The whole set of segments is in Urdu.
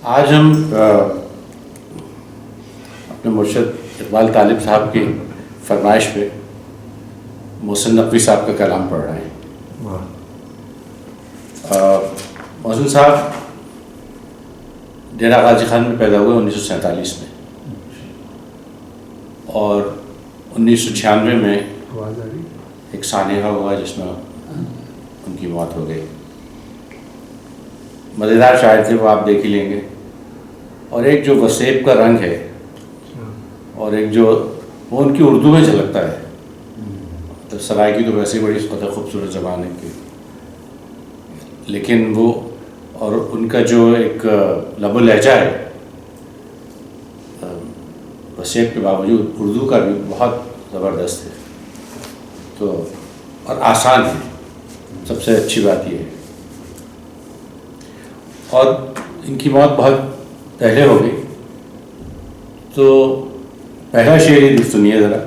آج ہم اپنے مرشد اقبال طالب صاحب کی فرمائش پہ محسن نقوی صاحب کا کلام پڑھ رہے ہیں. محسن صاحب ڈیرہ غازی خان میں پیدا ہوئے 1947 میں، اور 1996 میں ایک سانحہ ہوا جس میں ان کی موت ہو گئی. مزیدار شاعر تھے وہ، آپ دیکھ ہی لیں گے. اور ایک جو وسیب کا رنگ ہے اور ایک جو وہ ان کی اردو میں جھلکتا ہے. تو سرائے کی تو ویسے بڑی قدر خوبصورت زبان ہے کہ، لیکن وہ اور ان کا جو ایک لب و لہجہ ہے وسیب کے باوجود اردو کا بھی بہت زبردست ہے. تو اور آسان ہے، سب سے اچھی بات یہ ہے. اور ان کی موت بہت پہلے ہو گئی. تو پہلا شعر ہی سنیے ذرا.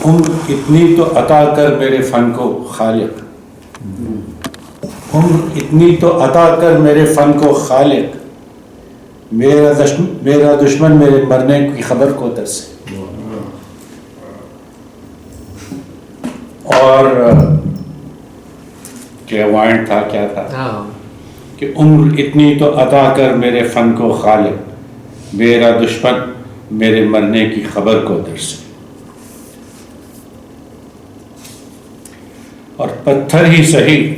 عمر اتنی تو عطا کر میرے فن کو خالق، عمر اتنی تو عطا کر میرے فن کو خالق، میرا دشمن میرے مرنے کی خبر کو ترسے. اور کیا وائنٹ تھا، کیا تھا کہ عمر اتنی تو عطا کر میرے فن کو خالق، میرا دشمن میرے مرنے کی خبر کو ترسے. اور پتھر ہی صحیح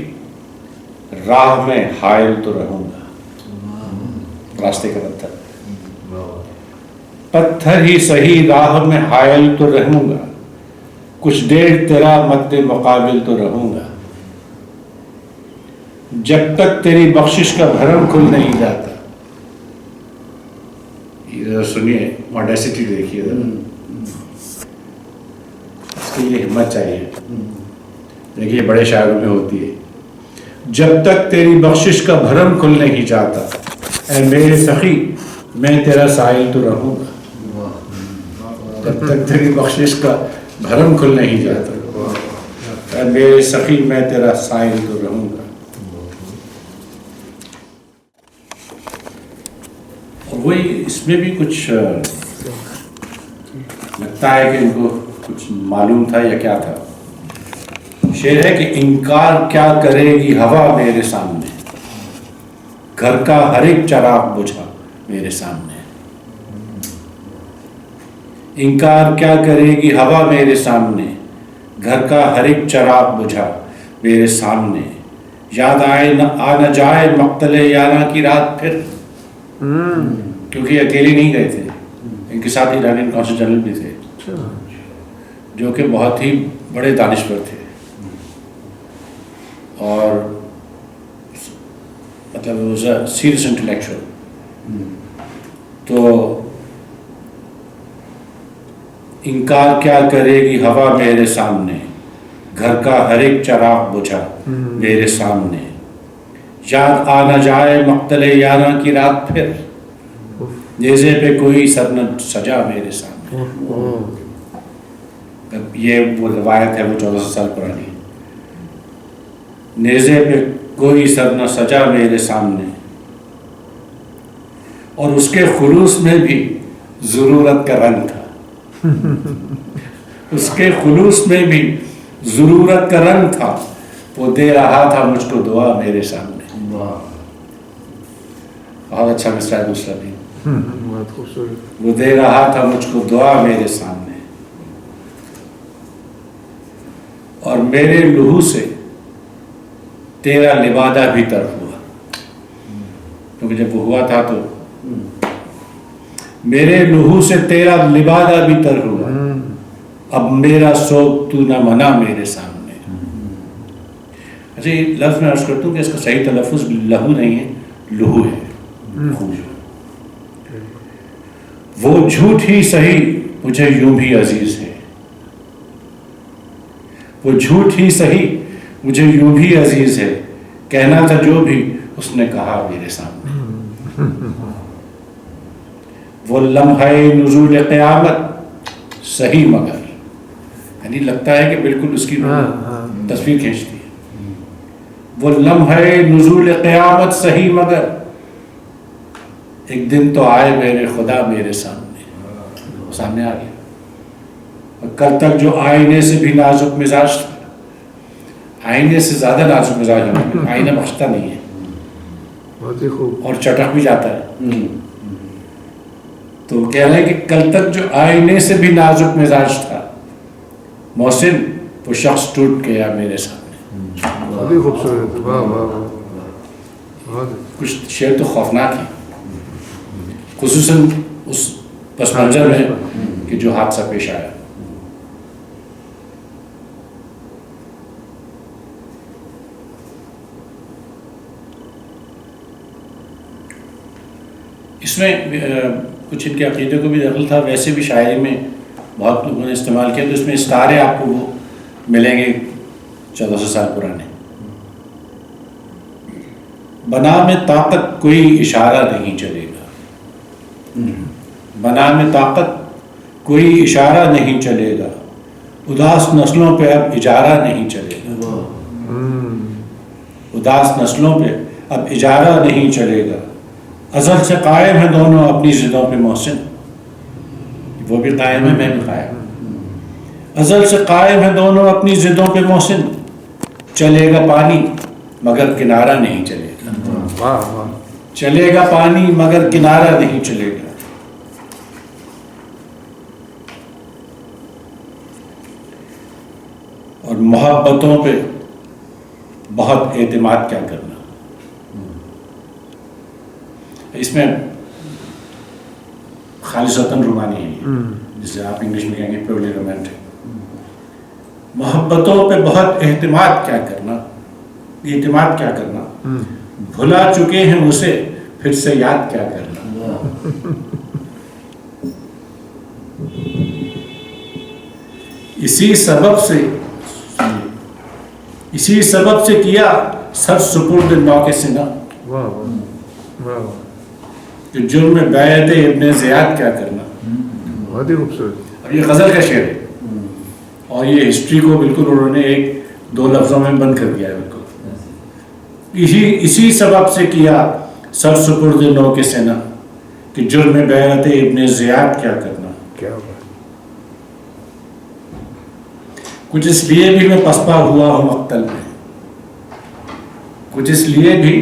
راہ میں حائل تو رہوں گا، راستے کا پتھر، پتھر ہی صحیح راہ میں حائل تو رہوں گا، کچھ دیر تیرا مد مقابل تو رہوں گا، جب تک تیری بخشش کا بھرم کھل نہیں جاتا. یہ سنیے، موڈیسٹی دیکھیے ذرا، اس کے لیے ہمت چاہیے. دیکھیے بڑے شاعروں میں ہوتی ہے. جب تک تیری بخشش کا بھرم کھل نہیں جاتا، اے میرے سخی میں تیرا سائل تو رہوں گا. جب تک تیری بخشش کا بھرم کھل نہیں جاتا، اے میرے سخی میں تیرا سائل تو رہوں گا. اور وہی اس میں بھی کچھ لگتا ہے کہ ان کو کچھ معلوم تھا یا کیا تھا. شعر ہے کہ انکار کیا کرے گی ہوا میرے سامنے، گھر کا ہر ایک چراغ بجھا میرے سامنے. انکار کیا کرے گی ہوا میرے سامنے، گھر کا ہر ایک چراغ بجھا میرے سامنے. یاد آئے آ نہ جائے مقتل یاراں کی رات پھر، کیونکہ یہ اکیلے نہیں گئے تھے، ان کے ساتھ ایرانین کونسل جنرل بھی تھے جو کہ بہت ہی بڑے دانشور تھے، اور مطلب سیریس انٹلیکچوئل. تو انکار کیا کرے گی ہوا میرے سامنے، گھر کا ہر ایک چراغ بجھا میرے سامنے. یاد آ نہ جائے مقتل یاراں کی رات پھر، نیزے پہ کوئی سر نہ سجا میرے سامنے. یہ وہ روایت ہے، وہ 1400 سال پرانی. نیزے پہ کوئی سر نہ سجا میرے سامنے، اور اس کے خلوص میں بھی ضرورت کا رنگ تھا. اس کے خلوص میں بھی ضرورت کا رنگ تھا، وہ دے رہا تھا مجھ کو دعا میرے سامنے. بہت اچھا مصرع ہے دوسرا بھی. وہ دے رہا تھا مجھ کو دعا میرے سامنے، اور میرے لہو سے تیرا لبادہ بھی تر ہوا. کیونکہ جب وہ ہوا تھا تو میرے لہو سے تیرا لبادہ بھی تر ہوا، اب میرا سوگ تو نہ منا میرے سامنے. اچھا یہ لفظ میں عرض کرتا ہوں کہ اس کا صحیح تلفظ لہو نہیں ہے، لہو ہے. وہ جھوٹ ہی صحیح مجھے یوں بھی عزیز ہے، وہ جھوٹ ہی صحیح مجھے یوں بھی عزیز ہے، کہنا تھا جو بھی اس نے کہا میرے سامنے. وہ لمحہ نزول قیامت صحیح مگر، یعنی لگتا ہے کہ بالکل اس کی تصویر کھینچتی ہے. وہ لمحہ نزول قیامت صحیح مگر ایک دن تو آئے میرے خدا میرے سامنے آ گیا. اور کل تک جو آئینے سے بھی نازک مزاج تھا, آئینے سے زیادہ نازک مزاج ہے. آئینہ بخشتا نہیں ہے بہت ہی خوب. اور چٹک بھی جاتا ہے. تو کہہ رہے ہیں کہ کل تک جو آئینے سے بھی نازک مزاج تھا محسن, وہ شخص ٹوٹ گیا میرے سامنے. بہت ہی خوبصورت. واہ واہ واہ. بہت کچھ شعر تو خوفناک ہیں, خصوصاً اس پس منظر میں کہ جو حادثہ پیش آیا. اس میں کچھ ان کے عقیدے کو بھی دخل تھا. ویسے بھی شاعری میں بہت لوگوں نے استعمال کیا, تو اس میں استعارے آپ کو وہ ملیں گے 1400 سال پرانے. بنا میں طاقت کوئی اشارہ نہیں چلے گا, بنا میں طاقت کوئی اشارہ نہیں چلے گا, اداس نسلوں پہ اب اجارہ نہیں چلے گا. اداس نسلوں پہ اب اجارہ نہیں چلے گا. ازل سے قائم ہیں دونوں اپنی ضدوں پہ محسن, وہ بھی قائم ہے میں بھی قائم. ازل سے قائم ہیں دونوں اپنی ضدوں پہ محسن, چلے گا پانی مگر کنارہ نہیں چلے گا. واہ واہ. چلے گا پانی مگر کنارہ نہیں چلے گا. اور محبتوں پہ بہت اعتماد کیا کرنا. اس میں خالصتاً رومانی ہے, جسے آپ انگلش میں کہیں گے پیورلی رومانٹک. محبتوں پہ بہت اعتماد کیا کرنا, اعتماد کیا کرنا, بھلا چکے ہیں اسے پھر سے یاد کیا کرنا. اسی سبب سے کیا سر سپرد نو کے سنا. واہ واہ. کہ جرم بیعت ابن زیاد کیا کرنا. بہت ہی خوبصورت. اب یہ غزل کا شعر ہے, اور یہ ہسٹری کو بالکل انہوں نے ایک دو لفظوں میں بند کر دیا ہے بالکل. اسی سبب سے کیا سر سپرد نو کے سنا, کہ جرم بیعت ابن زیاد کیا کرنا. کیا بات. کچھ اس لیے بھی میں پسپا ہوا ہوں مقتل میں, کچھ اس لیے بھی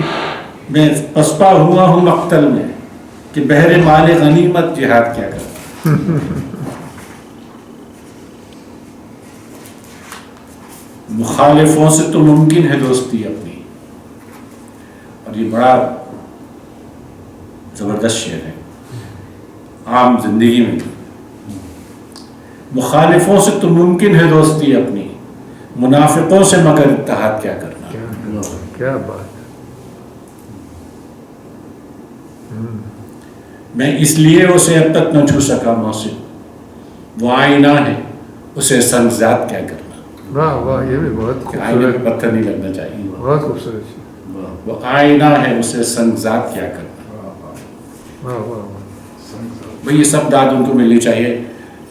میں پسپا ہوا ہوں مقتل میں, کہ بہر مال غنیمت جہاد کیا کرنا. مخالفوں سے تو ممکن ہے دوستی اپنی, اور یہ بڑا زبردست شعر ہے عام زندگی میں. مخالفوں سے تو ممکن ہے دوستی اپنی, منافقوں سے مگر اتحاد کیا کرنا. کیا بات. میں اس لیے اسے اب تک نہ چھو سکا محسن, وہ آئینہ ہے اسے سنگزاد کیا کرنا. واہ واہ. یہ بھی بہت آئینے خوبصورت. پہ پتھر نہیں لگنا چاہیے. بہت خوبصورت. وہ آئینہ ہے اسے سنگزاد کیا کرنا. واہ واہ. بھئی یہ سب داد ان کو ملنی چاہیے,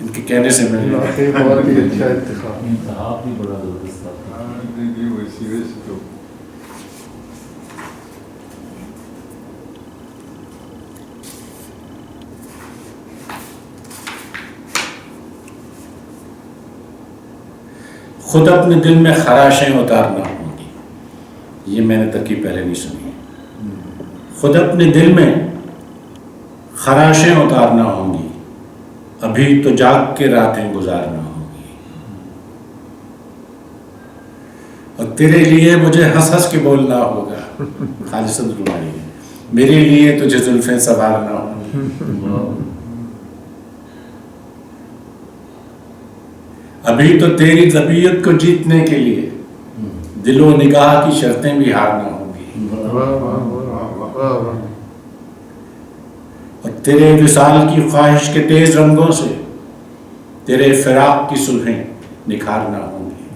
ان کے کہنے سے ملنی. بہت ہی اچھا انتخاب. انتخاب بھی بڑا زبردست تھا. خود اپنے دل میں خراشیں اتارنا ہوں گی. یہ میں نے ترکیب پہلے نہیں سنی. خود اپنے دل میں خراشیں اتارنا ہوں گی, ابھی تو جاگ کے راتیں گزارنا ہوں گی. اور تیرے لیے مجھے ہنس ہنس کے بولنا ہوگا. خالص رومانی ہے. میرے لیے تجھے زلفیں سنوارنا ہوں گی. ابھی تو تیری طبیعت کو جیتنے کے لیے دل و نگاہ کی شرطیں بھی ہارنا ہوں گی. اور تیرے وصال کی خواہش کے تیز رنگوں سے تیرے فراق کی صلحیں نکھارنا ہوں گی.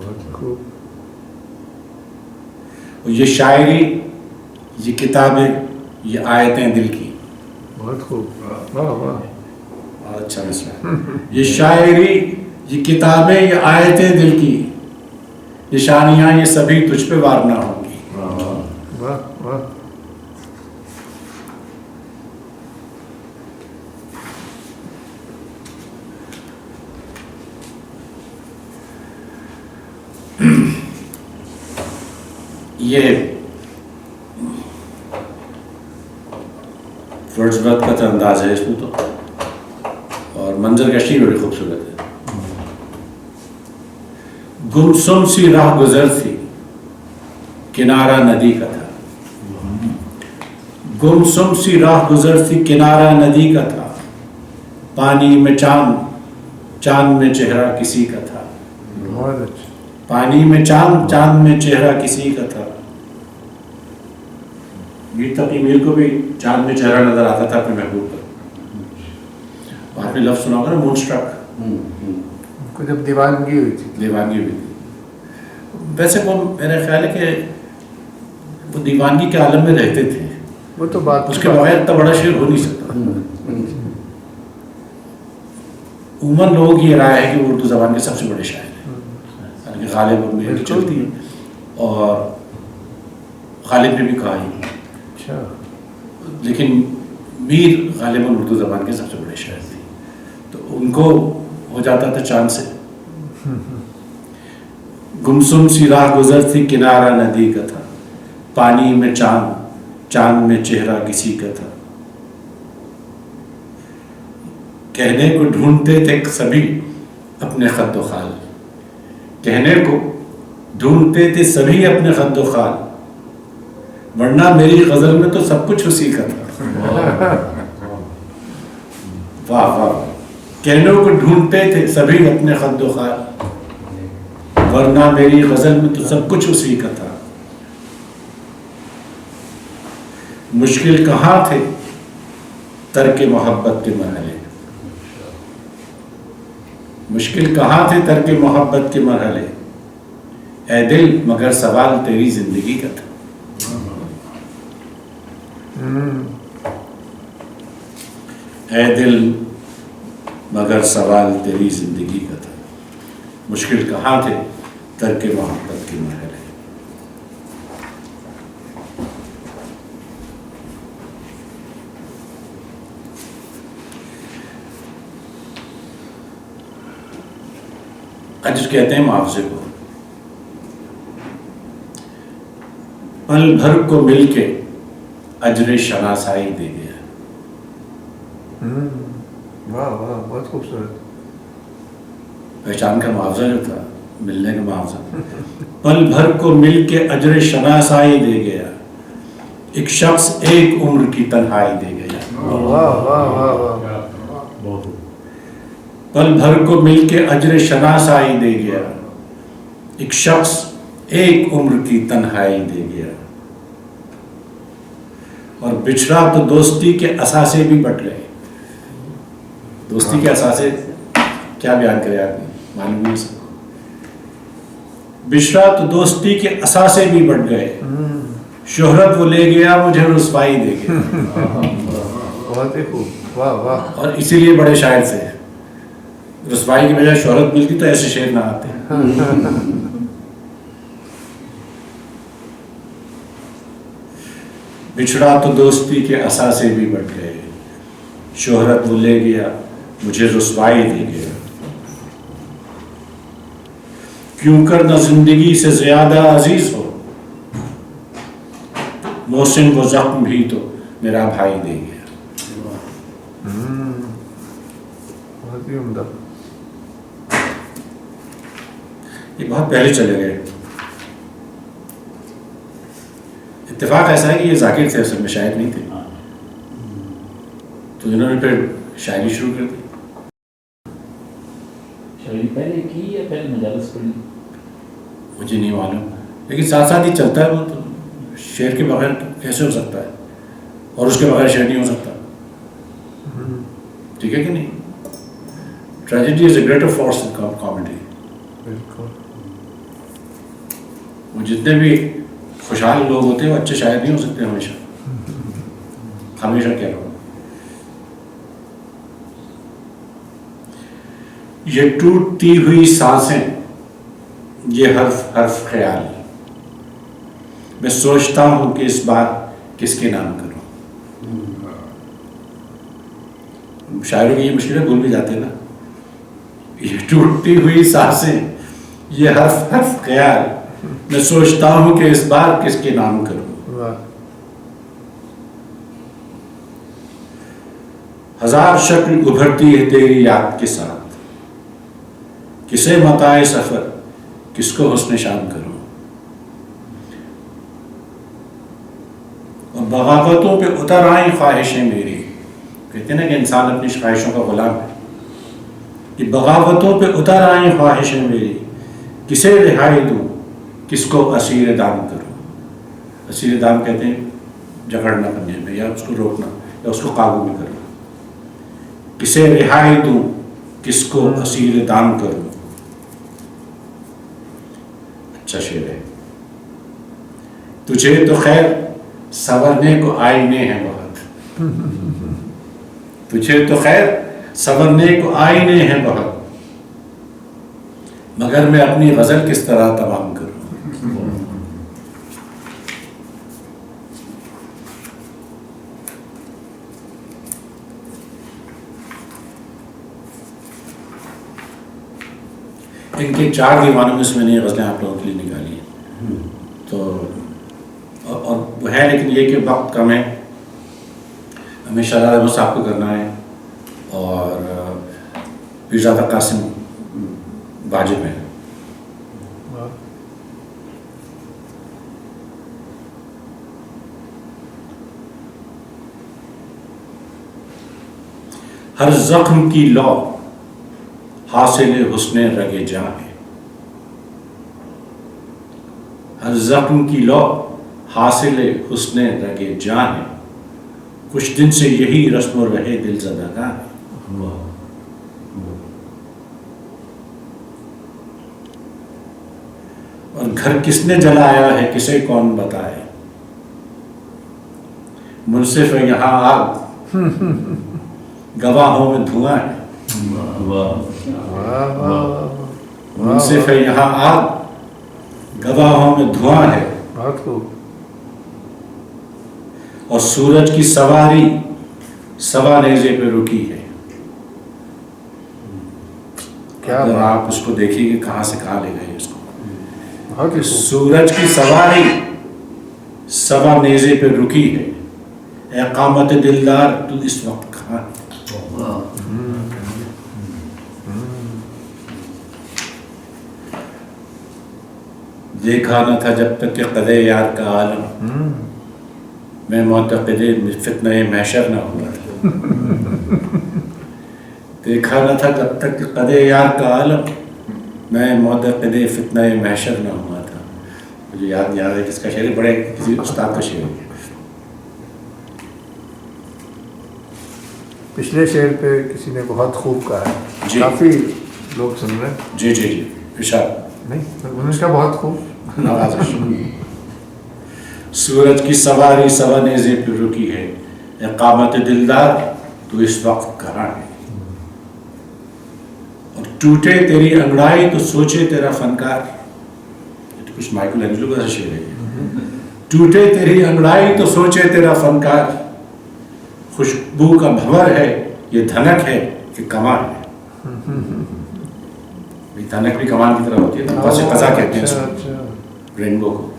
اور یہ شاعری, یہ کتابیں, یہ آیتیں دل کی. بہت خوب. واہ واہ. بہت اچھا مسئلہ ہے. یہ شاعری, یہ کتابیں, یہ آیتیں دل کی, نشانیاں یہ سبھی تجھ پہ وارنا ہوں گی. واہ واہ. یہ ورڈزورتھ کا تو انداز ہے اس میں تو، اور منظر کشی بڑی خوبصورت ہے. گمسم سی راہ گزر تھی، کنارہ ندی کا تھا. گمسم سی راہ گزر تھی، کنارہ ندی کا تھا. پانی میں چاند، چاند میں چہرہ کسی کا تھا. بہت اچھا. پانی میں چاند، چاند میں چہرہ کسی کا تھا. میر تقی میر کو بھی چاند میں چہرہ نظر آتا تھا اپنے محبوب کا. آپ نے لفظ سنا ہوگا نا، مون اسٹرک. ان کو جب دیوانگی ہوئی تھی. دیوانگی ہوئی تھی. ویسے وہ میرا خیال ہے کہ وہ دیوانگی کے عالم میں رہتے تھے. وہ تو بات اس کے بغیر اتنا بڑا شعر ہو نہیں سکتا. عموماً لوگوں کی یہ رائے ہے کہ وہ اردو زبان کے سب سے بڑے شاعر ہیں، یعنی کہ غالب ان میں چلتی ہے، اور غالب نے بھی کہا ہی. اچھا. لیکن میر غالباً اردو زبان کے سب سے بڑے شاعر تھے، تو ان کو ہو جاتا تھا چاند سے. گمسم سی راہ گزر تھی، کنارہ ندی کا تھا. پانی میں چاند، چاند میں چہرہ کسی کا تھا. کہنے کو ڈھونڈتے تھے سبھی اپنے خد و خال. کہنے کو ڈھونڈتے تھے سبھی اپنے خد و خال، ورنہ میری غزل میں تو سب کچھ اسی کا تھا. واہ واہ. کہنے کو ڈھونڈتے تھے سبھی اپنے خد و خال، ورنہ میری غزل میں تو سب کچھ اسی کا تھا. مشکل کہاں تھے ترک محبت کے مرحلے. مشکل کہاں تھے ترک محبت کے مرحلے. اے دل مگر سوال تیری زندگی کا تھا. اے دل مگر سوال تیری زندگی کا تھا. مشکل کہاں تھے ترک محبت کے مرحلے. اجر کہتے ہیں معاوضے کو. پل بھر کو مل کے اجر شناسائی دے گیا. واہ واہ، بہت خوبصورت. پہچان کا معاوضہ جو تھا، ملنے کا معاوضہ. پل بھر کو مل کے اجر شناسائی دے گیا، ایک شخص ایک عمر کی تنہائی دے گیا. واہ واہ واہ واہ. پل بھر کو مل کے اجر شناسائی دے گیا، ایک شخص ایک عمر کی تنہائی دے گیا. اور بچھڑا تو دوستی کے اثاثے بھی بٹ گئے. دوستی کے اثاثے کیا بیان کرے آپ نے، معلوم نہیں سب کو. بچھڑا تو دوستی کے اثاثے بھی بٹ گئے، شہرت وہ لے گیا مجھے رسوائی دے گیا. بہت ہی خوب. واہ واہ. اور اسی لیے بڑے شاعر سے رسوائی کی بجائے شہرت ملتی تو ایسے شعر نہ آتے. بچھڑا تو دوستی کے اثاثے بھی بٹ گئے، شہرت وہ لے گیا مجھے رسوائی دے گیا. کیوں کر نہ زندگی سے زیادہ عزیز ہو، محسن وہ زخم بھی تو میرا بھائی دے گیا. بہت ہی عمدہ. یہ بہت پہلے چلے گئے. اتفاق ایسا ہے کہ یہ ذاکر تھے، اصل میں شاعر نہیں تھے، تو انہوں نے پھر شاعری شروع کر دی. شاعری پہلے کی یا پہلے مجالس پڑھی؟ مجھے نہیں معلوم، لیکن ساتھ ساتھ ہی چلتا ہے. وہ تو شعر کے بغیر کیسے ہو سکتا ہے، اور اس کے بغیر شعر نہیں ہو سکتا. ٹھیک ہے کہ نہیں؟ Tragedy is a greater force in comedy. بالکل. وہ جتنے بھی خوشحال لوگ ہوتے ہیں وہ اچھے شاعر نہیں ہو سکتے ہمیشہ. ہمیشہ کہہ رہا ہوں. یہ ٹوٹتی ہوئی سانسیں، یہ حرف حرف خیال، میں سوچتا ہوں کہ اس بات کس کے نام کروں. شاعروں کی یہ مشکل ہے، بھول بھی جاتے ہیں نا. یہ ٹوٹتی ہوئی سانسیں، یہ حرف حرف خیال، میں سوچتا ہوں کہ اس بار کس کے نام کروں. واہ. ہزار شکل ابھرتی ہے تیری یاد کے ساتھ، کسے متاع سفر کس کو حسن شان کروں. اور بغاوتوں پہ اتر آئیں خواہشیں میری. کہتے ہیں نا کہ انسان اپنی خواہشوں کا غلام ہے. کہ بغاوتوں پہ اتر آئیں خواہشیں میری، کسے رہائی دوں کس کو اسیر دام کروں. اسیر دام کہتے ہیں جکڑنا پنجے میں، یا اس کو روکنا یا اس کو قابو میں کرنا. کسے رہائی دوں کس کو اسیر دام کروں. اچھا شعر ہے. تجھے تو خیر سنورنے کو آئینے ہیں بہت، تجھے تو خیر سنورنے کو آئینے ہیں بہت، مگر میں اپنی غزل کس طرح تمام کروں. ان کے 4 دیوانوں میں سے میں نے یہ غزلیں آپ لوگوں کے لیے نکالی ہیں. تو اور وہ ہے، لیکن یہ کہ وقت کم ہے. ہمیں شہزاد احمد صاحب کو کرنا ہے اور پیرزادہ قاسم واجب ہے. ہر زخم کی لو حاصل حسن رگ جاں ہے، ہر زخم کی لو حاصل حسن رگ جاں ہے، کچھ دن سے یہی رسم و رہے دل زدگاں ہے. اور گھر کس نے جلایا ہے کسے کون بتائے، منصف ہے یہاں آگ گواہوں میں دھواں ہے. منصف ہے یہاں آگ گواہوں میں دھواں ہے. بہت خوب. اور سورج کی سواری سوا نیزے پہ رکی ہے. کیا اگر آپ اس کو دیکھیے کہ کہاں سے کہاں لے گئے اس کو. بہت ہی خوب. سورج کی سواری سوا نیزے پہ رکی ہے، اے قامت دلدار تو اس وقت کہاں ہے. دیکھا نہ تھا جب تک کہ قدے یار کا عالم، میں معتقد فتنہ محشر نہ ہوا تھا. دیکھا نہ تھا جب تک کہ قدے یار کا عالم، میں معتقد فتنہ محشر نہ ہوا تھا. مجھے یاد نہیں آ رہا ہے کس کا شعر ہے، بڑے کسی استاد کا شعر ہے. پچھلے شعر پہ کسی نے بہت خوب کہا ہے. جی. کافی لوگ سن رہے ہیں. جی جی جی ارشاد. نہیں انہوں نے کہا بہت خوب. سورج کی سواری سوا نیزے پہ رکی ہے، اقامت دلدار تو اس وقت کہاں ہے. اور ٹوٹے تیری انگڑائی تو سوچے تیرا فنکار. یہ تو کچھ مائیکل اینجلو کا شعر ہے. ٹوٹے تیری انگڑائی تو سوچے تیرا فنکار، خوشبو کا بھنور ہے یہ دھنک ہے کہ کمان ہے. دھنک بھی کمان کی طرح ہوتی ہے نا. پاس قضا کہتے ہیں اس کو، رینبو کو.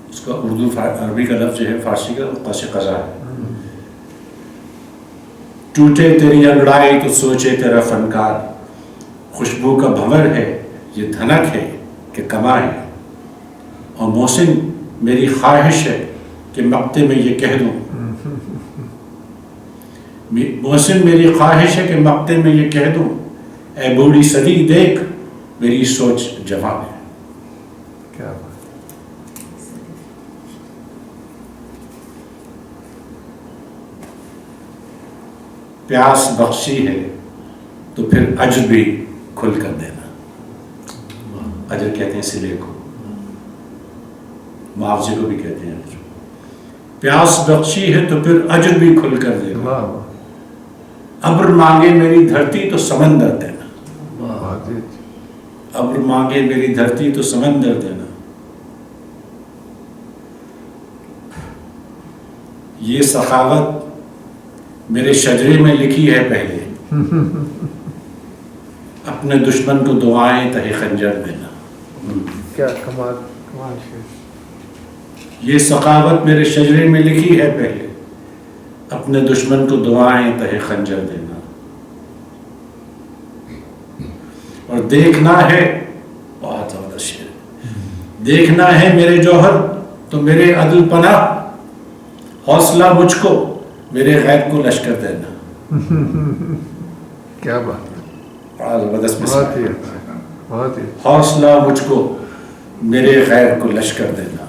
اس کا اردو عربی کا لفظ جو ہے فارسی کا پاس قضا ہے. ٹوٹے تیری انگڑائی تو سوچے تیرا فنکار، خوشبو کا بھنور ہے یہ دھنک ہے کہ کمان ہے. اور محسن میری خواہش ہے کہ مقتے میں یہ کہہ دوں، محسن میری خواہش ہے کہ مقتے میں یہ کہہ دوں، اے بوڑھی صدی دیکھ میری سوچ جوان ہے. کیا پیاس بخشی ہے تو پھر اجر بھی کھل کر دینا. اجر کہتے ہیں صلے کو، معاوضے کو بھی کہتے ہیں اجر. پیاس بخشی ہے تو پھر اجر بھی کھل کر دینا. ابر مانگے میری دھرتی تو سمندر دینا. ابر مانگے میری دھرتی تو سمندر دینا. یہ سخاوت میرے شجرے میں لکھی ہے پہلے، اپنے دشمن کو دعائیں تہے خنجر دینا. کیا کمال کمال شعر. یہ سخاوت میرے شجرے میں لکھی ہے پہلے، اپنے دشمن کو دعائیں تہے خنجر دینا. اور دیکھنا ہے، بہت زبردست شعر، دیکھنا ہے میرے جوہر تو میرے عدل پناہ، حوصلہ مجھ کو میرے غیر کو لشکر دینا. کیا بات ہے، بڑا زبردست بہت مثال ہی ہے. اچھا، بہت ہی حوصلہ مجھ کو میرے غیر کو لشکر دینا.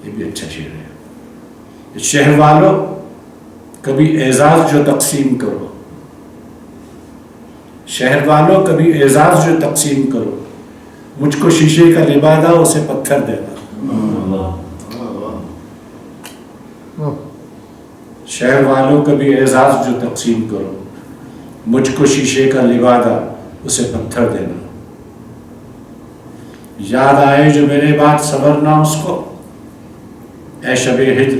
یہ بھی اچھا شعر ہے. شہر والوں کبھی اعزاز جو تقسیم کرو، شہر والوں کبھی اعزاز جو تقسیم کرو، مجھ کو شیشے کا لبادہ اسے پتھر دینا. شہر والوں کبھی اعزاز جو تقسیم کرو، مجھ کو شیشے کا لبادہ اسے پتھر دینا. یاد آئے جو میرے بعد صبرنا اس کو، اے شب ہجر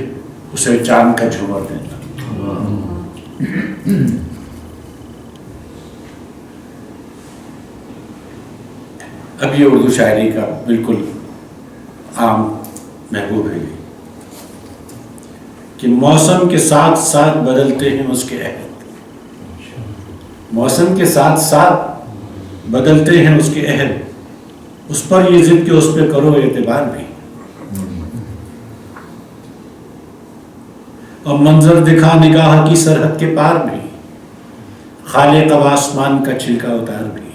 اسے چاند کا جھومر دینا. اب یہ اردو شاعری کا بالکل عام محبوب ہے کہ موسم کے ساتھ ساتھ بدلتے ہیں اس کے عہد. موسم کے ساتھ ساتھ بدلتے ہیں اس کے عہد، اس پر یہ ضد کہ اس پہ کرو اعتبار بھی. اور منظر دکھا نگاہ کی سرحد کے پار بھی، خالق اب آسمان کا چھلکا اتار بھی.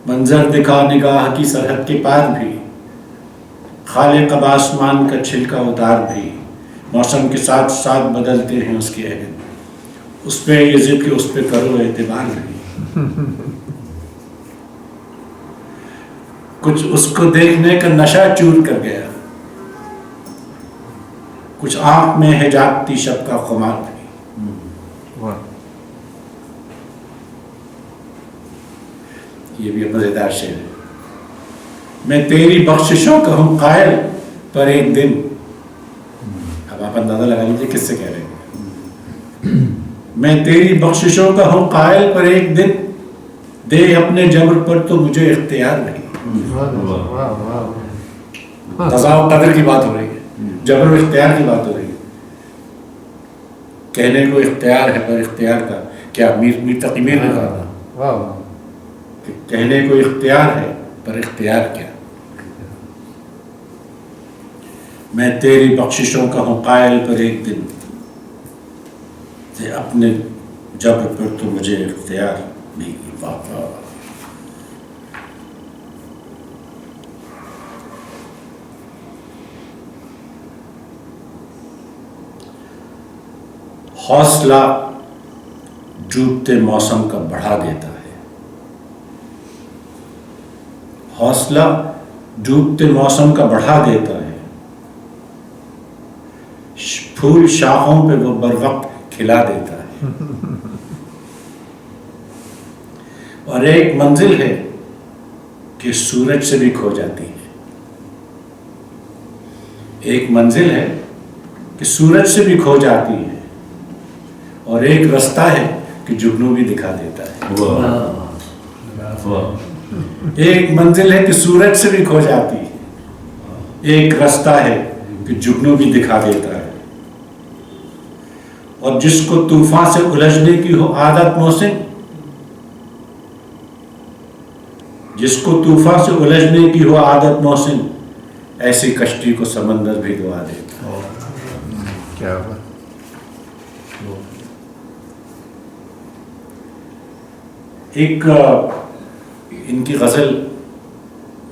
منظر دکھا نگاہ کی سرحد کے پار بھی، خالق اب آسمان کا چھلکا اتار بھی. موسم کے ساتھ ساتھ بدلتے ہیں اس کے عہد، اس پہ یہ ضد کہ اس پہ کرو اعتبار بھی. کچھ اس کو دیکھنے کا نشہ چور کر گیا، کچھ آنکھ میں ہے جاگتی شب کا خمار بھی. یہ بھی مزیدار شعر ہے. میں تیری بخششوں کا ہوں قائل پر ایک دن، اب آپ اندازہ لگا لیجیے کس سے کہہ رہے ہیں. میں تیری بخششوں کا ہوں قائل پر ایک دن، دے اپنے جبر پر تو مجھے اختیار نہیں. قضا و قدر کی بات ہو رہی ہے، جبر و اختیار کی بات ہو رہی ہے. کہنے کو اختیار ہے پر اختیار کا کیا، میر تقی میر نے کہا تھا کہ کہنے کو اختیار ہے پر اختیار کیا. میں تیری بخششوں کا ہوں قائل پر ایک دن، تے اپنے جبر پر تو مجھے اختیار نہیں. حوصلہ ڈوبتے موسم کا بڑھا دیتا ہے. حوصلہ ڈوبتے موسم کا بڑھا دیتا ہے، پھول شاخوں پہ وہ بر وقت کھلا دیتا ہے. اور ایک منزل ہے کہ سورج سے بھی کھو جاتی ہے. ایک منزل ہے کہ سورج سے بھی کھو جاتی ہے، اور ایک رستہ ہے کہ جگنو بھی دکھا دیتا ہے. ایک منزل ہے کہ سورج سے بھی کھو جاتی ہے، ایک رستہ ہے کہ جگنو بھی دکھا دیتا ہے. اور جس کو طوفان سے الجھنے کی ہو عادت محسن، جس کو طوفان سے الجھنے کی ہو عادت محسن، ایسی کشتی کو سمندر بھی دعا دیتا ہے. کیا بات. ایک ان کی غزل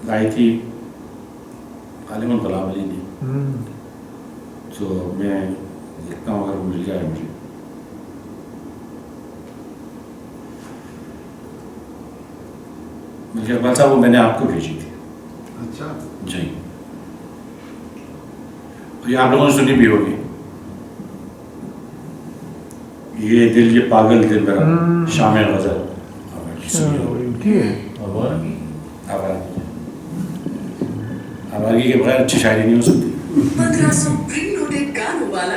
گائی تھی غالباً غلام علی نے، تو میں دیکھتا ہوں اگر مل جائے مجھے. مجھے اقبال صاحب وہ میں نے آپ کو بھیجی تھی. اچھا جی، یہ آپ لوگوں نے سنی بھی ہوگی. یہ دل یہ پاگل دل میرا شام غزل. آوارگی کے بغیر اچھی شاعری نہیں ہو سکتی. 1500 پری نوٹڈ گانوں والا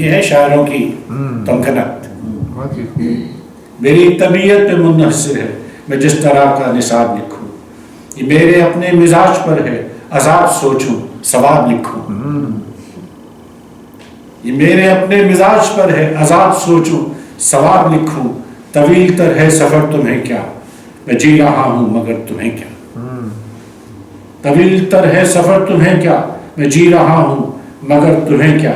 یہ ہے شاعروں کی تمکنت. بہت ہی میری طبیعت پہ منحصر ہے میں جس طرح کا نصاب لکھوں. یہ میرے اپنے مزاج پر ہے عذاب سوچوں ثواب لکھوں. یہ میرے اپنے مزاج پر ہے عذاب سوچوں ثواب لکھوں. طویل تر ہے سفر تمہیں کیا میں جی رہا ہوں مگر تمہیں کیا. طویل تر ہے سفر تمہیں کیا میں جی رہا ہوں مگر تمہیں کیا.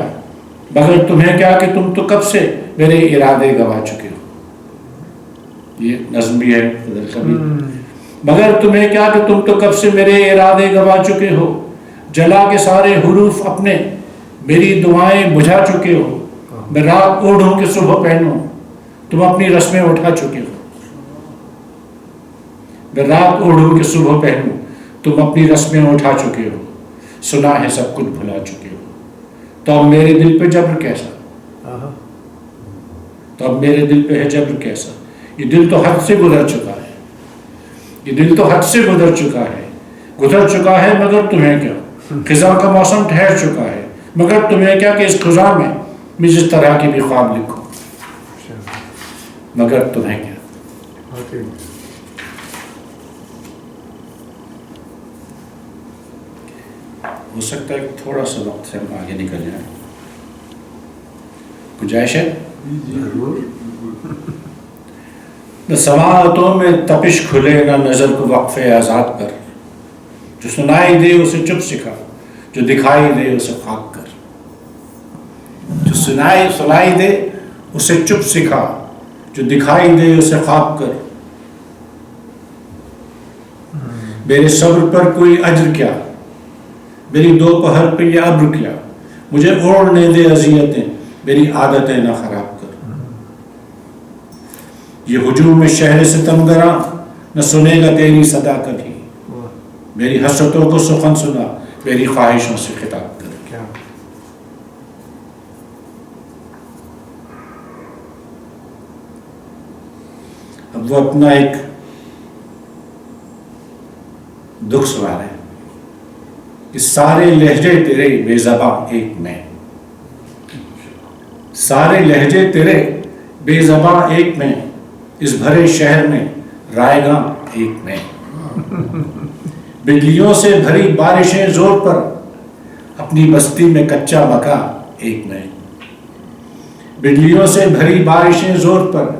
مگر تمہیں کیا کہ تم تو کب سے میرے ارادے گوا چکے ہو. یہ نظم بھی ہے فضل کبھی. مگر تمہیں کیا کہ تم تو کب سے میرے ارادے گوا چکے ہو. جلا کے سارے حروف اپنے میری دعائیں بجھا چکے ہو. میں رات اوڑھوں کہ صبح پہنوں تم اپنی رسمیں اٹھا چکے ہو. میں رات اوڑھوں کہ صبح پہنوں تم اپنی رسمیں اٹھا چکے ہو. سنا ہے سب کچھ بھلا چکے ہو. تو اب میرے دل پہ جبر کیسا. تو اب میرے دل پہ ہے جبر کیسا. یہ دل تو حد سے گزر چکا ہے. یہ دل تو حد سے گزر چکا ہے. گزر چکا ہے مگر تمہیں کیا. خزاں کا موسم ٹھہر چکا ہے مگر تمہیں کیا کہ اس خزاں میں جس طرح کی بھی خواب لکھوں مگر تمہیں کیا. ہو سکتا ہے کہ تھوڑا سا وقت سے ہم آگے نکل جائیں. گنجائش ہے. نہ سماعتوں میں تپش کھلے نہ نظر کو وقف آزاد پر. جو سنائی دے اسے چپ سکھا جو دکھائی دے اسے خاک کر. جو سنائی دے اسے چپ سکھا جو دکھائی دے اسے خاک کر. میرے صبر پر کوئی اجر کیا میری دوپہر پہ یہ ابر کیا. مجھے اوڑھنے دے اذیتیں میری عادتیں نہ خراب کر. یہ ہجوم میں شہر ستمگراں نہ سنے گا تیری صدا کبھی. میری حسرتوں کو سخن سنا میری خواہشوں سے خطاب کر. اب وہ اپنا ایک دکھ سنا رہے ہیں کہ سارے لہجے تیرے بے زباں ایک میں. سارے لہجے تیرے بے زباں ایک میں. اس بھرے شہر میں رائے گاں ایک میں. بجلیوں سے بھری بارشیں زور پر اپنی بستی میں کچا مکان ایک میں. بجلیوں سے بھری بارشیں زور پر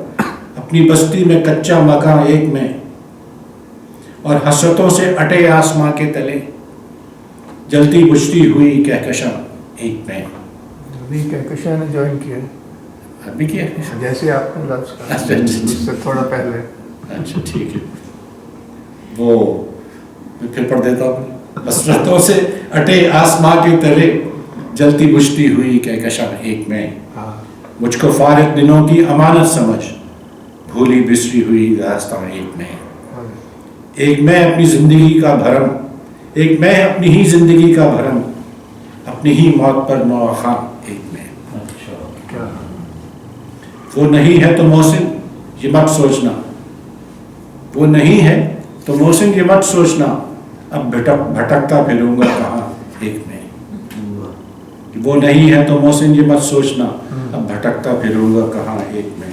اپنی بستی میں کچا مکان ایک میں. اور حسرتوں سے اٹے آسماں کے تلے جلتی بجھتی ہوئی کہکشاں ایک میں. ابھی کہکشاں نے جوائن کیا ابھی کیا جیسے آپ نے لفظ کہا اس سے تھوڑا پہلے. اچھا ٹھیک ہے. وہ میں پھر پڑھ دیتا ہوں. حسرتوں سے اٹے آسماں کے تلے جلتی بجھتی ہوئی کہکشاں ایک میں. مجھ کو فارغ دنوں کی امانت سمجھ بھولی بسری ہوئی داستان ایک میں. ایک میں اپنی زندگی کا بھرم ایک میں اپنی ہی زندگی کا بھرم اپنی ہی موت پر نوخواں ایک میں. وہ نہیں ہے تو محسن یہ مت سوچنا. وہ نہیں ہے تو محسن یہ مت سوچنا اب بھٹکتا پھروں گا کہاں ایک میں. وہ نہیں ہے تو محسن یہ مت سوچنا اب بھٹکتا پھروں گا کہاں ایک میں.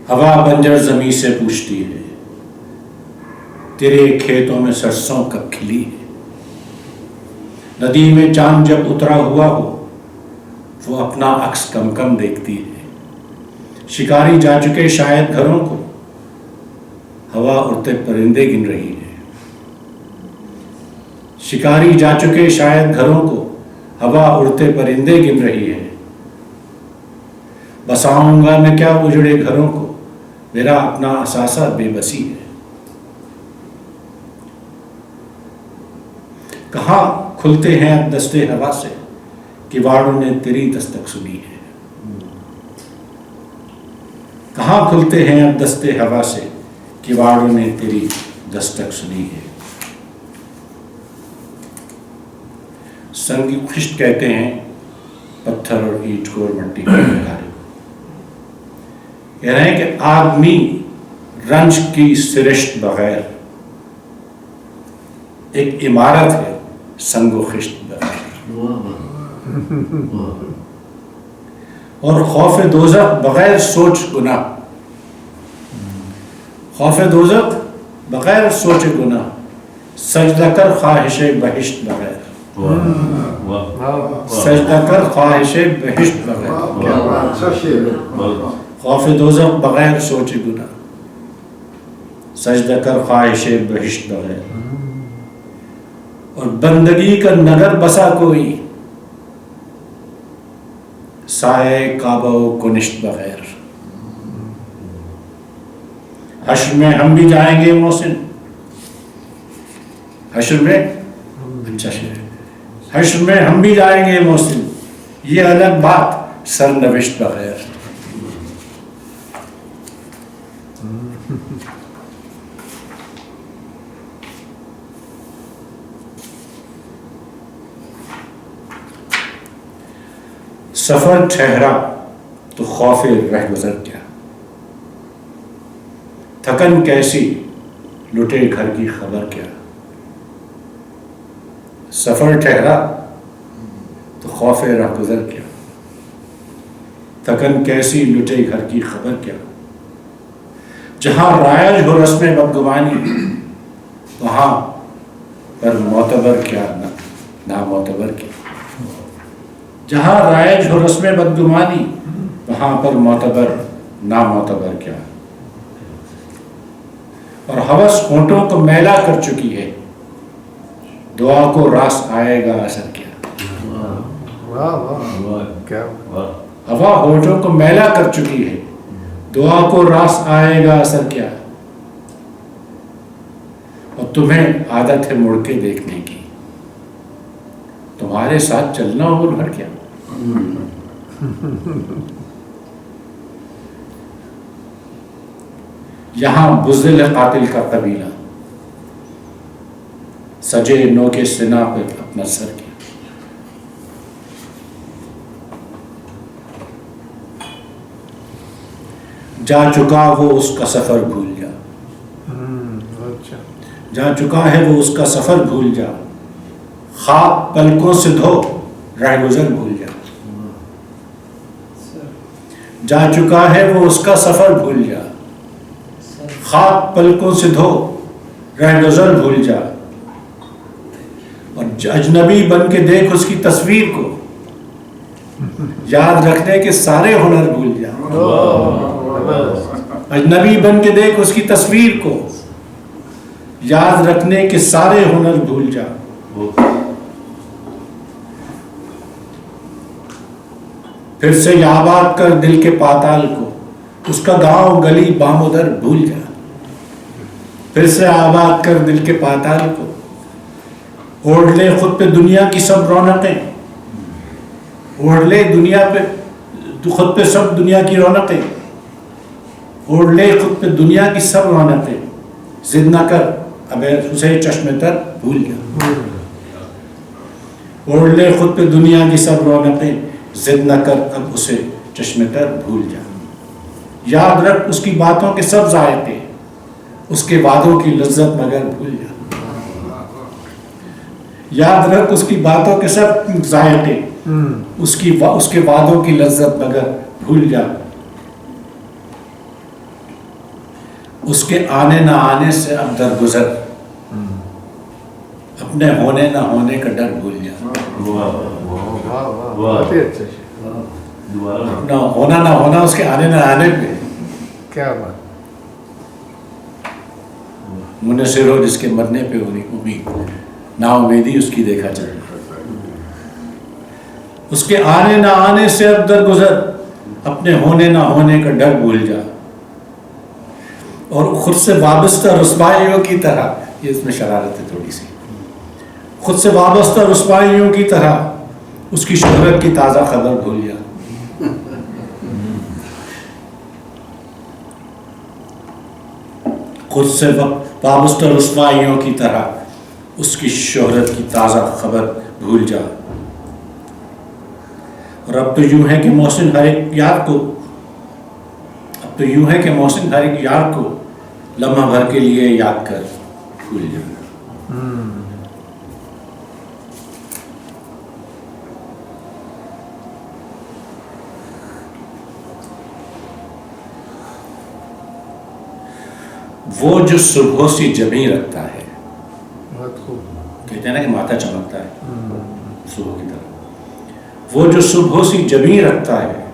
ہوا بنجر زمیں سے پوچھتی ہے تیرے کھیتوں میں سرسوں کب کھلی ہے. ندی میں چاند جب اترا ہوا ہو وہ اپنا عکس کم کم دیکھتی ہے. شکاری جا چکے شاید گھروں کو ہوا اڑتے پرندے گن رہی ہے. شکاری جا چکے شاید گھروں کو ہوا اڑتے پرندے گن رہی ہے. بساؤں گا میں کیا اجڑے گھروں کو میرا اپنا اثاثہ بے بسی ہے. کہاں کھلتے ہیں اب دستے ہوا سے کواڑوں نے تیری دستک سنی ہے. کہاں کھلتے ہیں اب دستے ہوا سے کواڑوں نے تیری دستک سنی ہے. سنگ خشت کہتے ہیں پتھر اور اینٹ کو اور مٹی کو نکالے. کہہ رہے ہیں کہ آدمی رنج کی سرشت بغیر ایک عمارت ہے سنگ و خشت بغیر. اور خوف دوزخ بغیر سوچ گناہ. خوف دوزخ بغیر سوچ گناہ. سجدہ کر خواہش بہشت بغیر. سجدہ کر خواہش بہشت بغیر. خوف دوزخ بغیر سوچ گناہ. سجدہ کر خواہش بہشت بغیر. اور بندگی کا نگر بسا کوئی سائے کعبہ و کنشت بغیر. حشر میں ہم بھی جائیں گے محسن. حشر میں اچھا شعر. حشر میں ہم بھی جائیں گے محسن. یہ الگ بات سرنوشت بغیر. سفر ٹھہرا تو خوف رہ گزر کیا. تھکن کیسی لٹے گھر کی خبر کیا. سفر ٹھہرا تو خوف رہ گزر کیا. تھکن کیسی لٹے گھر کی خبر کیا. جہاں رائج ہو رسم بدگمانی وہاں پر معتبر کیا نامعتبر کیا. جہاں رائج ہو رسم بدگمانی وہاں پر معتبر نامعتبر کیا. اور ہوس ہونٹوں کو میلا کر چکی ہے دعا کو راس آئے گا اثر کیا. ہوا ہونٹوں کو میلا کر چکی ہے دعا کو راس آئے گا اثر کیا. اور تمہیں عادت ہے مڑ کے دیکھنے کی تمہارے ساتھ چلنا ہو گھر کیا. یہاں بزدل قاتل کا قبیلہ سجے نو کے سنا پہ اپنا سر کیا. جا چکا وہ اس کا سفر بھول جا. جا چکا ہے وہ اس کا سفر بھول جا. خواب پلکوں سے دھو رہ گزر بھول جا. جا چکا ہے وہ اس کا سفر بھول جا. خواب پلکوں سے دھو رہ گزر بھول جا. اور اجنبی بن کے دیکھ اس کی تصویر کو یاد رکھنے کے سارے ہنر بھول جا. اجنبی بن کے دیکھ اس کی تصویر کو یاد رکھنے کے سارے ہنر بھول جا. پھر سے آباد کر دل کے پاتال کو اس کا گاؤں گلی بام و در بھول جا. پھر سے آباد کر دل کے پاتال کو اوڑھ لے خود پہ دنیا کی سب رونقیں. اوڑھ لے دنیا پہ خود پہ سب دنیا کی رونقیں. اوڑھ لے خود پہ دنیا کی سب رونقیں. ضد نہ کر اب اسے چشم تر بھول جا. اوڑھ لے خود پہ دنیا کی سب رونقیں. ضد نہ کر اب اسے چشم تر بھول جا. یاد رکھ اس کی باتوں کے سب ذائقے اس کے وعدوں کی لذت مگر بھول جا. یاد رکھ اس کی باتوں کے سب ذائقے اس کے وعدوں کی لذت مگر بھول جا. اس کے آنے نہ آنے سے اب درگزر اپنے ہونے نہ ہونے کا ڈر بھول جا. نہ ہونا نہ ہونا اس کے آنے نہ آنے پہ کیا بات. منحصر ہو جس کے مرنے پہ ہو امید نا امیدی اس کی دیکھا چل. اس کے آنے نہ آنے سے اب درگزر اپنے ہونے نہ ہونے کا ڈر بھول جا. اور خود سے وابستہ رسوائیوں کی طرح یہ اس میں شرارت ہے تھوڑی سی. خود سے وابستہ رسوائیوں کی طرح اس کی شہرت کی تازہ خبر بھول جا. خود سے وابستہ رسوائیوں کی طرح اس کی شہرت کی تازہ خبر بھول جا. اور اب تو یوں ہے کہ محسن ہر ایک یار کو لمحہ بھر کے لیے یاد کر بھول جا. وہ جو صبح سی جبیں رکھتا ہے، بہت خوب. کہتے ہیں نا کہ ماتھا چمکتا ہے صبح کی طرح، وہ جو صبح سی جبیں رکھتا ہے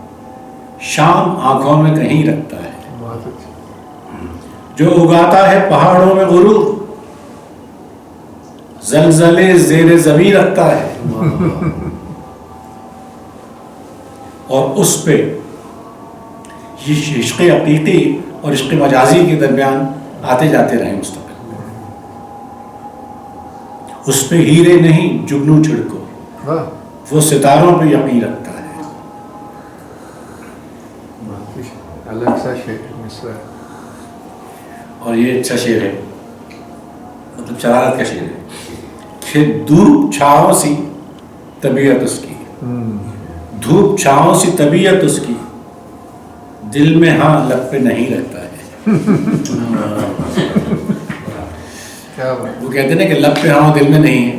شام آنکھوں میں کہیں رکھتا ہے، بہت اچھا. جو اگاتا ہے پہاڑوں میں غرور زلزلے زیر زمین رکھتا ہے، اور اس پہ یہ عشق حقیقی اور عشق مجازی کے درمیان آتے جاتے رہے مستقبل، اس پہ ہیرے نہیں جگنو چھڑکو، واہ. وہ ستاروں پہ یقین رکھتا ہے. بہت ہی الگ سا شعر مصرع ہے. اور یہ اچھا شعر ہے، مطلب شرارت کا شعر ہے کہ دھوپ چھاؤں سی طبیعت اس کی، دھوپ چھاؤں سی طبیعت اس کی، دل میں ہاں لب پہ نہیں رکھتا ہے. کیا بات. وہ کہتے ہیں نا کہ لب پہ ہاں دل میں نہیں ہے،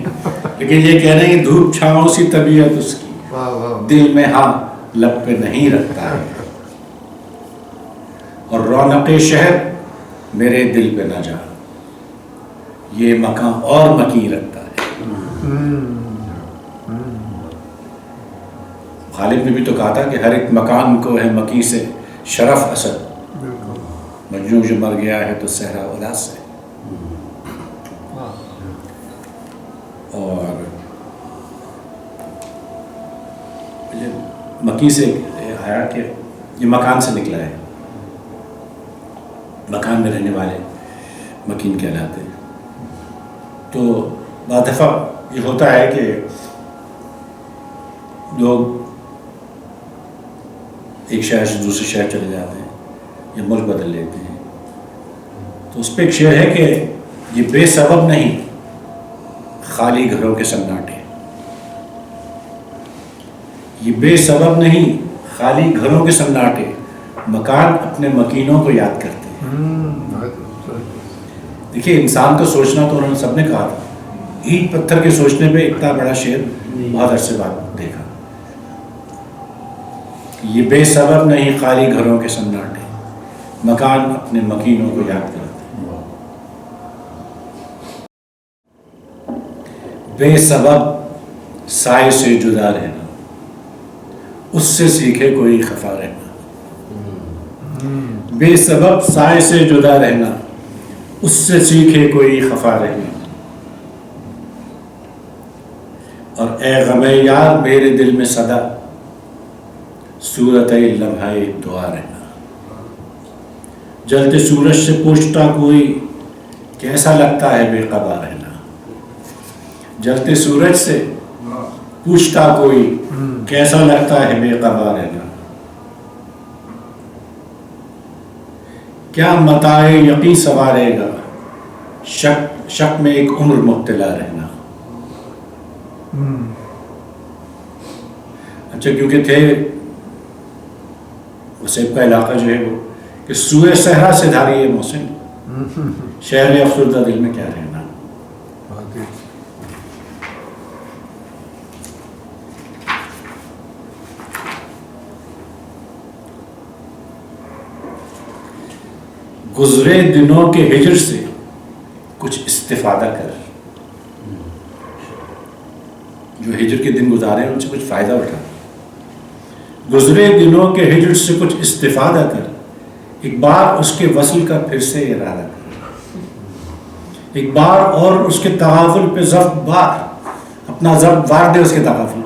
لیکن یہ کہہ رہے ہیں کہ دھوپ چھاؤں سی طبیعت اس کی، واہ واہ. دل میں ہاں لب پہ نہیں رکھتا ہے. اور رونق شہر میرے دل پہ نہ جا، یہ مکان اور مکین رکھتا ہے. غالب نے بھی تو کہا تھا کہ ہر ایک مکان کو ہے مکی سے شرف اسد، مجنوں جو مر گیا ہے تو صحرا اداس سے. اور مکی سے آیا کہ یہ مکان سے نکلا ہے، مکان میں رہنے والے مکین کہلاتے ہیں. تو بعض دفعہ یہ ہوتا ہے کہ لوگ ایک شہر سے دوسرے شہر چلے جاتے ہیں یا ملک بدل لیتے ہیں، تو اس پہ ایک شعر ہے کہ یہ بے سبب نہیں خالی گھروں کے سناٹے، یہ بے سبب نہیں خالی گھروں کے سناٹے، مکان اپنے مکینوں کو یاد کرتے ہیں. دیکھیے انسان کا سوچنا تو انہوں نے سب نے کہا تھا، اینٹ پتھر کے سوچنے پہ اتنا بڑا شعر بہت عرصے بعد دیکھا. یہ بے سبب نہیں خالی گھروں کے سناٹے، مکان اپنے مکینوں کو یاد کرتے ہیں. بے سبب سائے سے جدا رہنا، اس سے سیکھے کوئی خفا رہنا. بے سبب سائے سے جدا رہنا، اس سے سیکھے کوئی خفا رہنا. اور اے غم یار میرے دل میں صدا صورت لمحہ دعا رہنا. جلتے سورج سے پوچھتا کوئی کیسا لگتا ہے بے قبا رہنا. جلتے سورج سے پوچھتا کوئی کیسا لگتا ہے بے قبا رہنا. کیا متاع یقین سوارے گا شک میں ایک عمر مبتلا رہنا. اچھا کیونکہ تھے وسیب کا علاقہ جو ہے وہ کہ سوئے صحرا سے دھاری ہے محسن، شہر افسردہ دل میں کیا رہنا. گزرے دنوں کے ہجر سے کچھ استفادہ کر، جو ہجر کے دن گزارے ہیں ان سے کچھ فائدہ اٹھا. گزرے دنوں کے ہجر سے کچھ استفادہ کر، ایک بار اس کے وصل کا پھر سے ارادہ کر. ایک بار اور اس کے تغافل پہ ضبط بار، اپنا ضبط وار دے اس کے تغافل.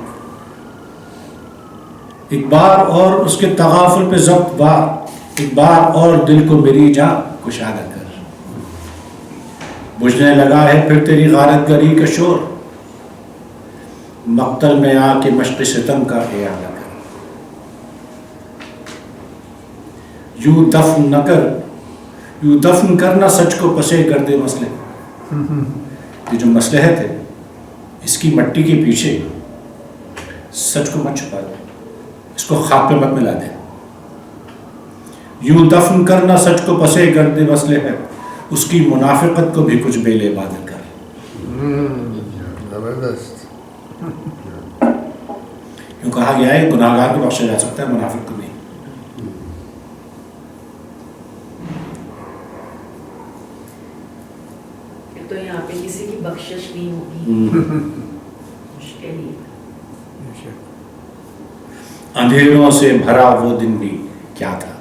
ایک بار اور اس کے تغافل پہ ضبط بار، ایک بار اور دل کو میری جان کشادہ کر. بجھنے لگا ہے پھر تیری غارت گری کا شور، مقتل میں آ کے مشق ستم کا اعادہ کر. یوں دفن نہ کر، یوں دفن کرنا سچ کو پسے کر دے مسئلے. یہ جو مصلحت ہے اس کی مٹی کے پیچھے سچ کو مت چھپا دے، اس کو خاک پہ مت ملا دے. یوں دفن کرنا سچ کو پسے کر دے مسئلے ہے، اس کی منافقت کو بھی کچھ بے لباد کر. زبردست. یوں کہا گیا ہے گناہگار کو بخشا جا سکتا ہے، منافق کو نہیں. تو یہاں پہ کسی کی بخشش نہیں ہوگی، مشکل ہی ہے۔ اندھیروں سے بھرا وہ دن بھی کیا تھا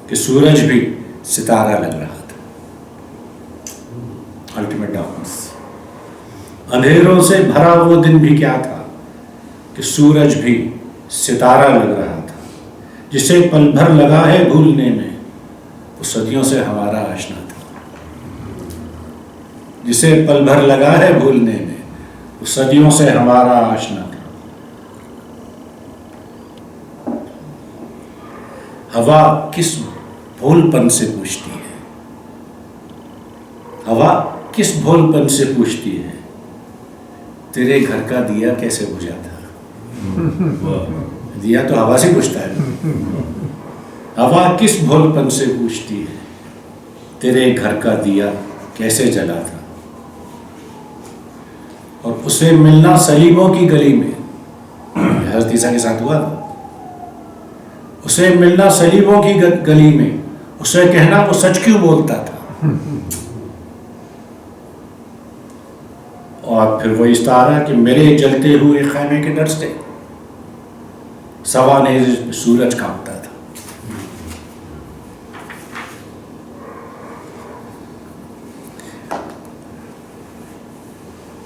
کہ سورج بھی ستارہ لگ رہا تھا۔ Ultimate darkness. اندھیروں سے بھرا وہ دن بھی کیا تھا کہ سورج بھی ستارہ لگ رہا تھا، جسے پل بھر لگا ہے بھولنے میں وہ صدیوں سے ہمارا آشنا تھا، جسے پل بھر لگا ہے بھولنے میں وہ صدیوں سے ہمارا آشنا تھا۔ ہوا کس بھول پن سے پوچھتی ہے، ہوا کس بھول پن سے پوچھتی ہے، تیرے گھر کا دیا کیسے بجھا تھا۔ دیا تو ہوا سے پوچھتا ہے، ہوا کس بھول پن سے پوچھتی ہے، تیرے گھر کا دیا کیسے جلا تھا۔ اور اسے ملنا سلیبوں کی گلی میں، حضرت عیسیٰ کے ساتھ ہوا تھا، اسے ملنا سلیبوں کی گلی میں، اسے کہنا وہ سچ کیوں بولتا تھا۔ اور پھر وہ استعارہ کہ میرے جلتے ہوئے خیمے کے ڈر سے سوا نیز سورج کانپتا تھا۔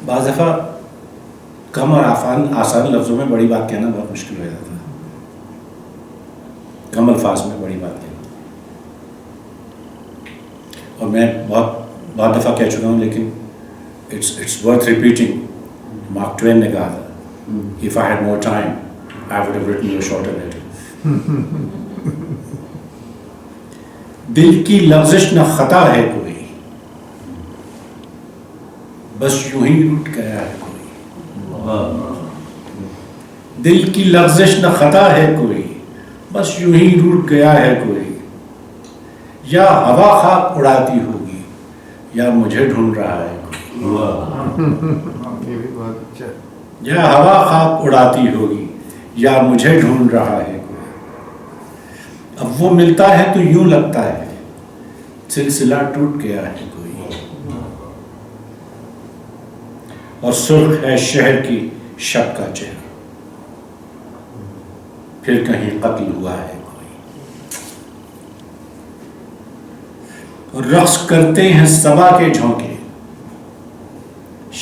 بعض دفعہ کم اور آسان لفظوں میں بڑی بات کہنا بہت مشکل ہو جاتا ہے، کم الفاظ میں بڑی بات کہنا۔ اور میں بہت دفعہ کہہ چکا ہوں، لیکن it's worth repeating. Mark Twain نے کہا تھا، if I had more time I would have written you a shorter letter. دل کی لغزش نہ خطا ہے کوئی، بس یوں ہی ٹوٹ گیا ہے کوئی۔ دل کی لغزش نہ خطا ہے کوئی، بس یوں ہی ٹوٹ گیا ہے کوئی۔ یا ہوا خاک اڑاتی ہوگی یا مجھے ڈھونڈ رہا ہے کوئی۔ یہ بھی بہت اچھا ہے۔ یا ہوا خاک اڑاتی ہوگی یا مجھے ڈھونڈ رہا ہے کوئی۔ اب وہ ملتا ہے تو یوں لگتا ہے سلسلہ ٹوٹ گیا ہے کوئی۔ اور سرخ ہے شہر کی شب کا چہرہ، پھر کہیں قتل ہوا ہے کوئی۔ اور رقص کرتے ہیں صبا کے جھونکے،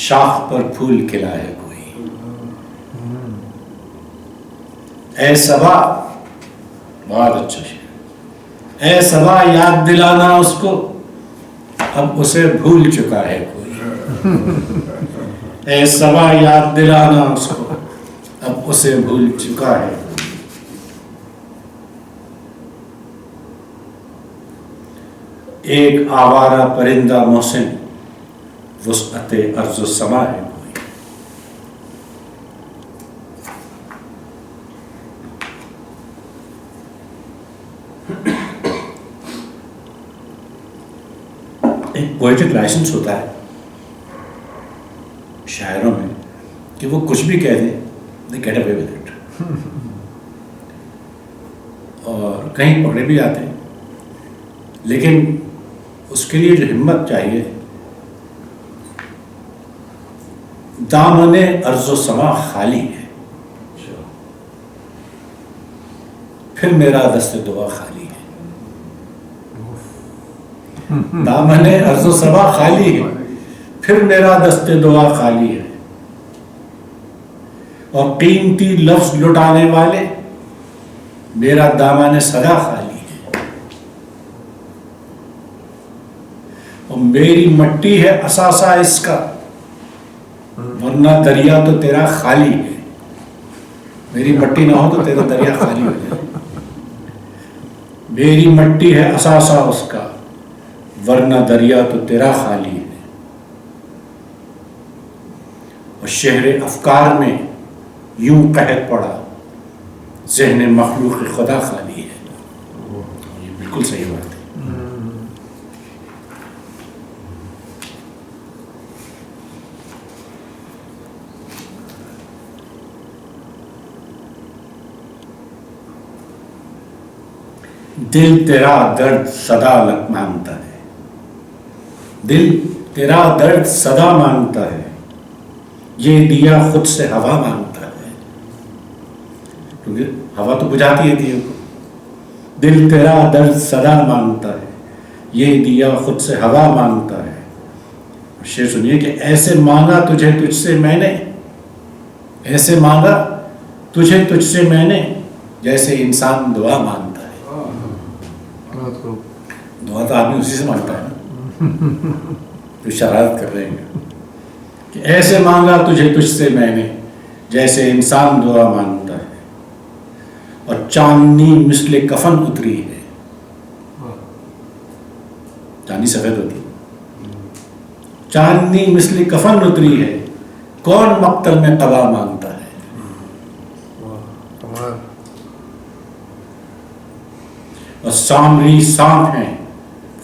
شاخ پر پھول کھلا ہے کوئی۔ اے صبا، بہت اچھا شعر، اے صبا یاد دلانا اس کو، اب اسے بھول چکا ہے کوئی۔ اے صبا یاد دلانا اس کو، اب اسے بھول چکا ہے کوئی۔ ایک آوارہ پرندہ محسن، وسعت ارض و سما ہے کوئی۔ ایک پوئٹک لائسنس ہوتا ہے شاعروں میں کہ وہ کچھ بھی کہہ دیں، they get away with it، اور کہیں پکڑے بھی آتے ہیں، لیکن اس کے لیے جو ہمت چاہیے، دامن ارض و سما خالی ہے، پھر میرا دست دعا خالی ہے۔ دامن ارض و سما خالی ہے، پھر میرا دست دعا خالی ہے۔ اور قیمتی لفظ لٹانے والے، میرا دامن صدا خالی ہے۔ اور میری مٹی ہے اثاثہ اس کا، ورنہ دریا تو تیرا خالی ہے۔ میری مٹی نہ ہو تو تیرا دریا خالی ہو جائے۔ میری مٹی ہے اثاثہ اس کا، ورنہ دریا تو تیرا خالی ہے۔ اور شہر افکار میں یوں قحط پڑا، ذہن مخلوق خدا خالی ہے۔ یہ بالکل صحیح بات ہے۔ دل تیرا درد صدا مانگتا ہے، دل تیرا درد صدا مانگتا ہے، یہ دیا خود سے ہوا مانگتا ہے، کیونکہ ہوا تو بجھاتی ہے دیے کو. دل تیرا درد صدا مانگتا ہے، یہ دیا خود سے ہوا مانگتا ہے. شعر سنیے کہ ایسے مانگا تجھے تجھ سے میں نے، ایسے مانگا تجھے تجھ سے میں نے، جیسے انسان دعا مانگتا ہے. بہت خوب. دعا تو آدمی اسی سے مانگتا ہے نا، تو شرارت کر رہے ہیں کہ ایسے مانگا تجھے تجھ سے میں نے، جیسے انسان دعا مانگتا ہے. اور چاندنی مثل کفن اتری ہے. چاندنی سفید ہوتی ہے. چاندنی مثل کفن اتری ہے، کون مقتل میں قبا مانگتا ہے. کمال. اور سامری سانپ ہیں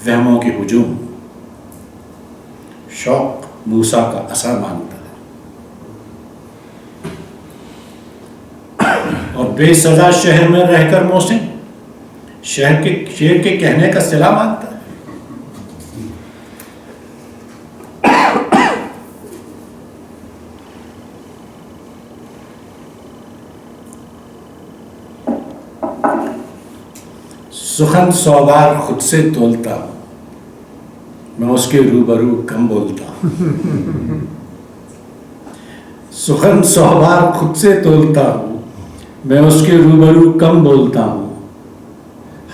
وہموں کے ہجوم، شوق موسیٰ کا عصا مانگتا ہے. اور بے سزا شہر میں رہ کر محسن شہر کے شیر کے کہنے کا صلہ مانگتا ہے. سخن سو بار خود سے تولتا ہوں، میں اس کے روبرو کم بولتا ہوں. سخن سو بار خود سے تولتا ہوں، میں اس کے روبرو کم بولتا ہوں.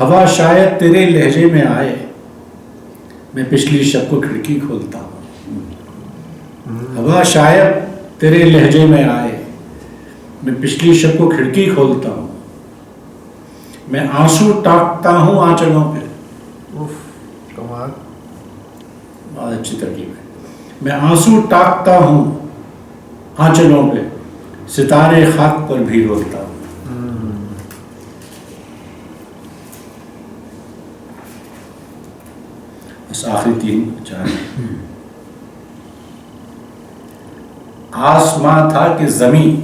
ہوا شاید تیرے لہجے میں آئے، میں پچھلی شب کو کھڑکی کھولتا ہوں. ہوا شاید تیرے لہجے میں آئے، میں پچھلی شب کو کھڑکی کھولتا ہوں. میں آنسو ٹاکتا ہوں آنچلوں پہ. کمال. بہت اچھی ترکیب ہے. میں آنسو ٹاکتا ہوں آنچلوں پہ، ستارے خاک پر بھی روتا ہوں. بس آخری 3-4. آسماں تھا کہ زمین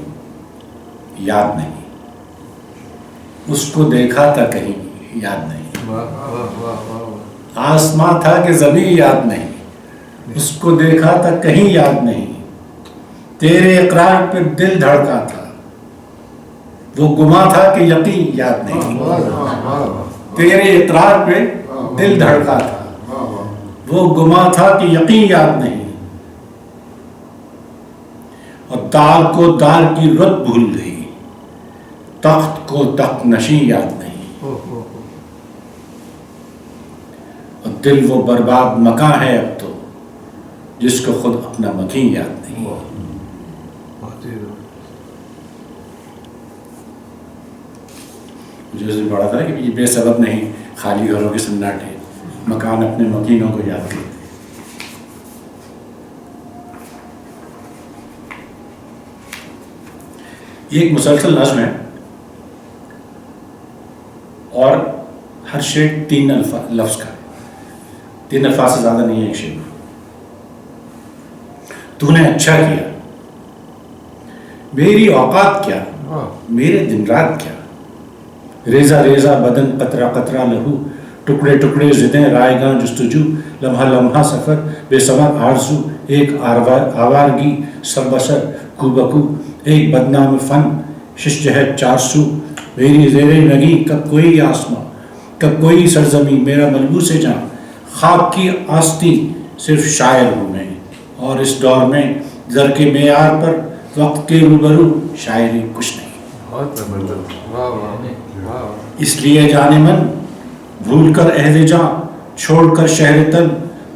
یاد نہیں، اس کو دیکھا تھا کہیں یاد نہیں. آسماں تھا کہ زمین یاد نہیں، اس کو دیکھا تھا کہیں یاد نہیں. تیرے اقرار پہ دل دھڑکا تھا، وہ گما تھا کہ یقین یاد نہیں. تیرے اقرار پہ دل دھڑکا تھا، وہ گما تھا کہ یقین یاد نہیں. اور دار کو دار کی رت بھول گئی، تخت کو تخت نشیں یاد نہیں. اور دل وہ برباد مکان ہے اب تو، جس کو خود اپنا مکین یاد نہیں. مجھے اس دن پڑھا تھا کہ یہ بے سبب نہیں خالی گھروں کے سناٹے، مکان اپنے مکینوں کو یاد کرتے. یہ ایک مسلسل نظم ہے اور ہر شعر 3 لفظ کا ہے. 3 الفاظ سے زیادہ نہیں ہے ایک شعر میں. تو نے اچھا کیا، میری اوقات کیا، میرے دن رات کیا. ریزہ ریزہ بدن قطرہ قطرہ لہو، ٹکڑے ٹکڑے زدیں رائگاں جستجو. لمحہ لمحہ سفر بے ثمر آرزو، ایک آوارگی سر بسر کو بکو. ایک بدنام فن شش جہت 4 سو. میری زیر نگی کب کوئی آسماں، کب کوئی سرزمین، میرا ملبوس جاں خاک کی آستی. صرف شاعر ہوں میں، اور اس دور میں زر کے معیار پر وقت کے روبرو شاعری کچھ نہیں. اس لیے جانے من بھول کر اہل جاں، چھوڑ کر شہر تن،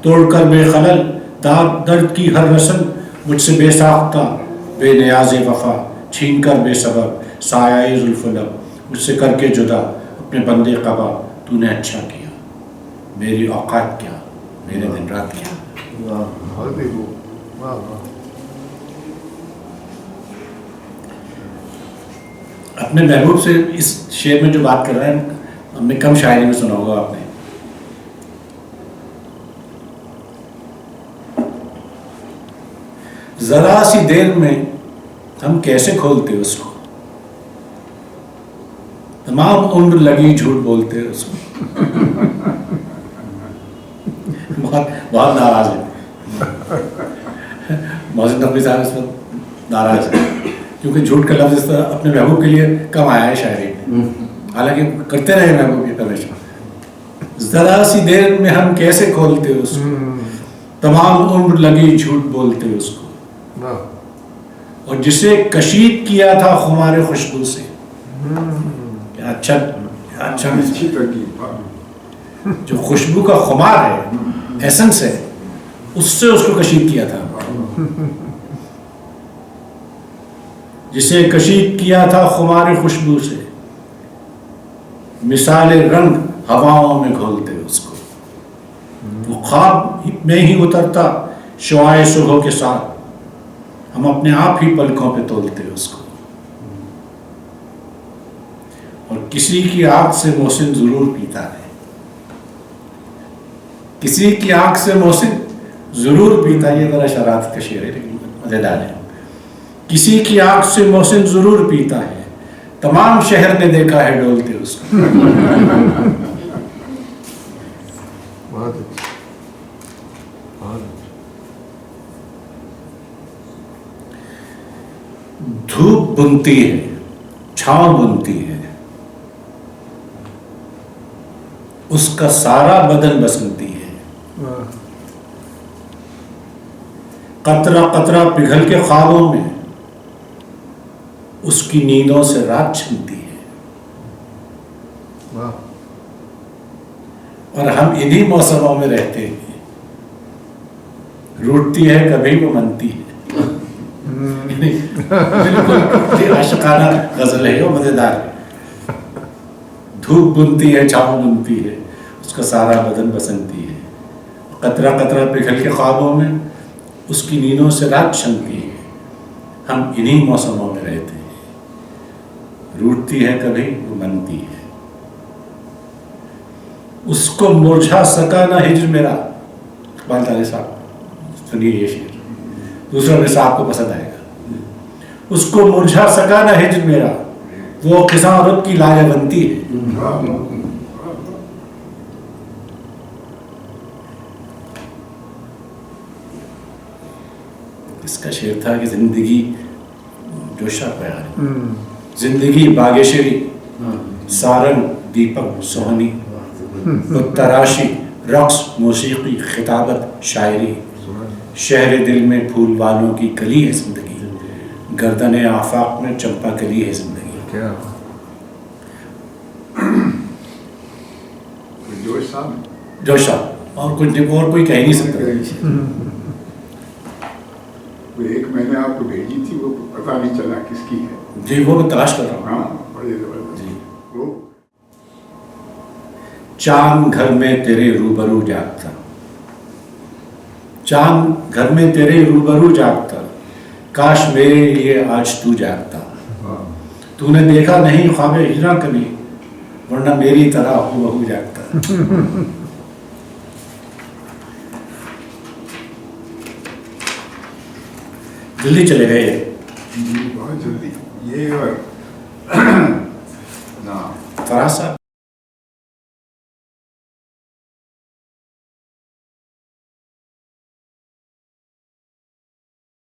توڑ کر بے خلل درد کی ہر رسن. مجھ سے بے ساختہ بے نیاز وفا، چھین کر بے سبب سایہ زلف لب. مجھ سے کر کے جدا اپنے بندے قبا. تو نے اچھا کیا، میری اوقات کیا، میرے دن رات کیا. اپنے محبوب سے اس شعر میں جو بات کر رہے ہیں ہم نے کم شاعری میں سنا ہوگا آپ نے. ذرا سی دیر میں ہم کیسے کھولتے اس کو، تمام عمر لگی جھوٹ بولتے اس کو. بہت ناراض ہے. محسن نقوی صاحب اس وقت ناراض ہے کیونکہ جھوٹ کا لفظ اس طرح اپنے محبوب کے لیے کم آیا ہے شاعری میں، حالانکہ کرتے رہے محبوب کی ہمیشہ. ذرا سی دیر میں ہم کیسے کھولتے اس کو، تمام عمر لگی جھوٹ بولتے اس کو، اور جسے کشید کیا تھا خمار خوشبو سے. اچھا اچھی ترکیب. جو خوشبو کا خمار ہے، ایسنس ہے، اس سے اس کو کشید کیا تھا. جسے کشید کیا تھا خمار خوشبو سے، مثال رنگ ہواؤں میں گھولتے اس کو. وہ خواب میں ہی اترتا شعاع صبح کے ساتھ، ہم اپنے آپ ہی پلکوں پہ تولتے اس کو. اور کسی کی آنکھ سے محسن ضرور پیتا ہے، کسی کی آنکھ سے محسن ضرور پیتا ہے. یہ ذرا شرارت کا شعر ہے لیکن مزیدار ہے. کسی کی آنکھ سے محسن ضرور پیتا ہے، تمام شہر نے دیکھا ہے ڈولتے اس کو. بہت اچھا، بہت اچھا. دھوپ بنتی ہے، چھاؤں بنتی ہے، اس کا سارا بدن بسنتی ہے. قطرہ قطرہ پگھل کے خوابوں میں، اس کی نیندوں سے رات چھنتی ہے. اور ہم انہی موسموں میں رہتے ہیں. روٹتی ہے کبھی وہ منتی ہے. بالکل عاشقانہ غزل ہے، وہ مزیدار ہے. دھوپ بنتی ہے، چھاؤں بنتی ہے، اس کا سارا بدن بسنتی ہے. قطرہ قطرہ پگھل کے خوابوں میں، اس کی نیندوں سے رات چھنتی ہے. ہم انہی موسموں میں رہتے ہیں. روٹتی ہے کبھی وہ منتی ہے. اس کو مرجھا سکا نہ ہجر میرا. اقبال تانے صاحب سنیے یہ شعر، دوسرا میں صاحب کو پسند آئے گا. اس کو مرجھا سکا نہ ہجر میرا، وہ خزاں رب کی لائے بنتی ہے. اس کا شعر تھا کہ زندگی جوشا پیاری، زندگی باگیشری، سارنگ دیپک سوہنی، تراشی رقص موسیقی خطابت شاعری. شہر دل میں پھول والوں کی کلی ہے زندگی، گردن آفاق میں چمپا کلی ہے زندگی. کیا جوشا اور کچھ اور کوئی کہہ نہیں سکتا. ایک میں نے آپ کو بھیجی تھی، وہ پتہ نہیں چلا کس کی ہے. جی وہ میں تلاش کر رہا ہوں. ہاں بڑے زبردست. جی. وہ چاند گھر میں تیرے روبرو جاگتا، چاند گھر میں تیرے روبرو جاگتا، کاش میرے لیے آج تو جاگتا. تو نے دیکھا نہیں خواب ہجراں کبھی، ورنہ میری طرح ہو بہو جاگتا. جلدی چلے گئے بہت جلدی. یہ اور فراز صاحب